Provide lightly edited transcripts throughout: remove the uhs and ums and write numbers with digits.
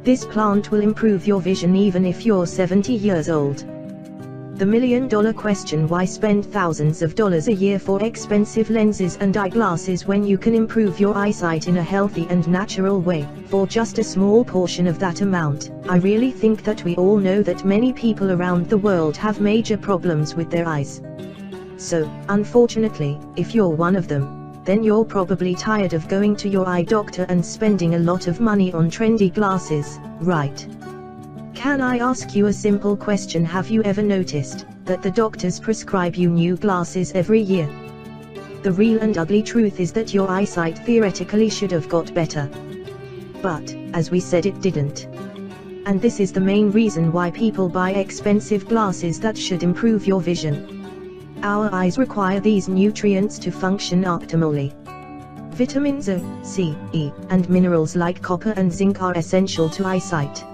This plant will improve your vision even if you're 70 years old. The million-dollar question: why spend thousands of dollars a year for expensive lenses and eyeglasses when you can improve your eyesight in a healthy and natural way, for just a small portion of that amount? I really think that we all know that many people around the world have major problems with their eyes. So, unfortunately, if you're one of them, then you're probably tired of going to your eye doctor and spending a lot of money on trendy glasses, right? Can I ask you a simple question? Have you ever noticed that the doctors prescribe you new glasses every year? The real and ugly truth is that your eyesight theoretically should have got better. But, as we said, it didn't. And this is the main reason why people buy expensive glasses that should improve your vision. Our eyes require these nutrients to function optimally. Vitamins A, C, E, and minerals like copper and zinc are essential to eyesight.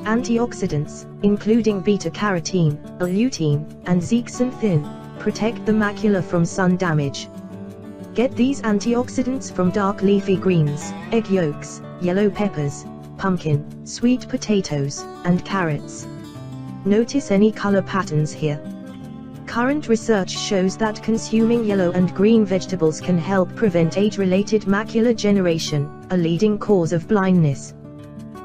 Antioxidants, including beta-carotene, lutein, and zeaxanthin, protect the macula from sun damage. Get these antioxidants from dark leafy greens, egg yolks, yellow peppers, pumpkin, sweet potatoes, and carrots. Notice any color patterns here? Current research shows that consuming yellow and green vegetables can help prevent age-related macular degeneration, a leading cause of blindness.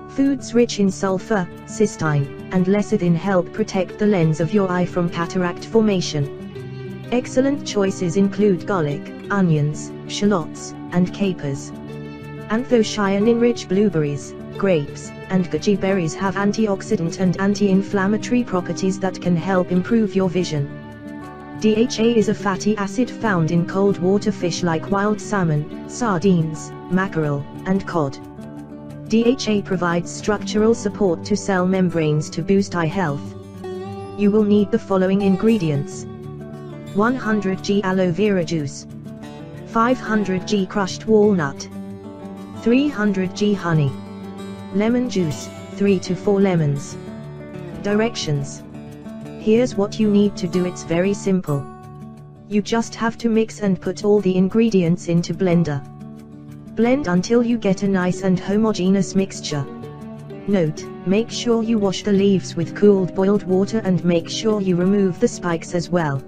Foods rich in sulfur, cystine, and lecithin help protect the lens of your eye from cataract formation. Excellent choices include garlic, onions, shallots, and capers. Anthocyanin-rich blueberries, grapes, and goji berries have antioxidant and anti-inflammatory properties that can help improve your vision. DHA is a fatty acid found in cold water fish like wild salmon, sardines, mackerel, and cod. DHA provides structural support to cell membranes to boost eye health. You will need the following ingredients: 100 g aloe vera juice, 500 g crushed walnut, 300 g honey, lemon juice, 3 to 4 lemons. Directions. Here's what you need to do. It's very simple. You just have to mix and put all the ingredients into blender. Blend until you get a nice and homogeneous mixture. Note, make sure you wash the leaves with cooled boiled water and make sure you remove the spikes as well.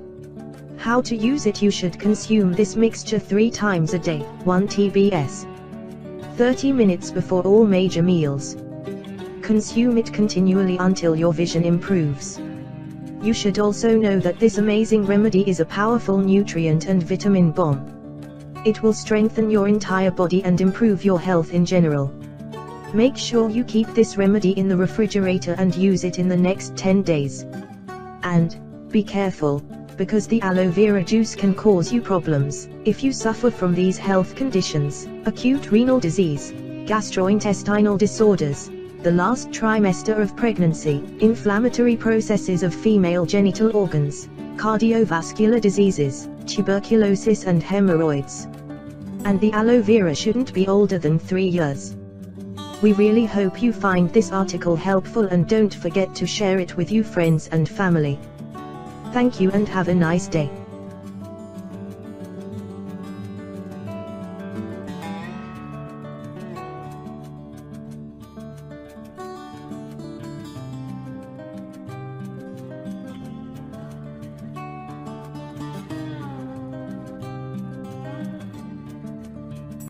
How to use it: you should consume this mixture 3 times a day, 1 tbs. 30 minutes before all major meals. Consume it continually until your vision improves. You should also know that this amazing remedy is a powerful nutrient and vitamin bomb. It will strengthen your entire body and improve your health in general. Make sure you keep this remedy in the refrigerator and use it in the next 10 days. And, be careful, because the aloe vera juice can cause you problems if you suffer from these health conditions: acute renal disease, gastrointestinal disorders, the last trimester of pregnancy, inflammatory processes of female genital organs, cardiovascular diseases, tuberculosis and hemorrhoids. And the aloe vera shouldn't be older than 3 years. We really hope you find this article helpful, and don't forget to share it with your friends and family. Thank you and have a nice day.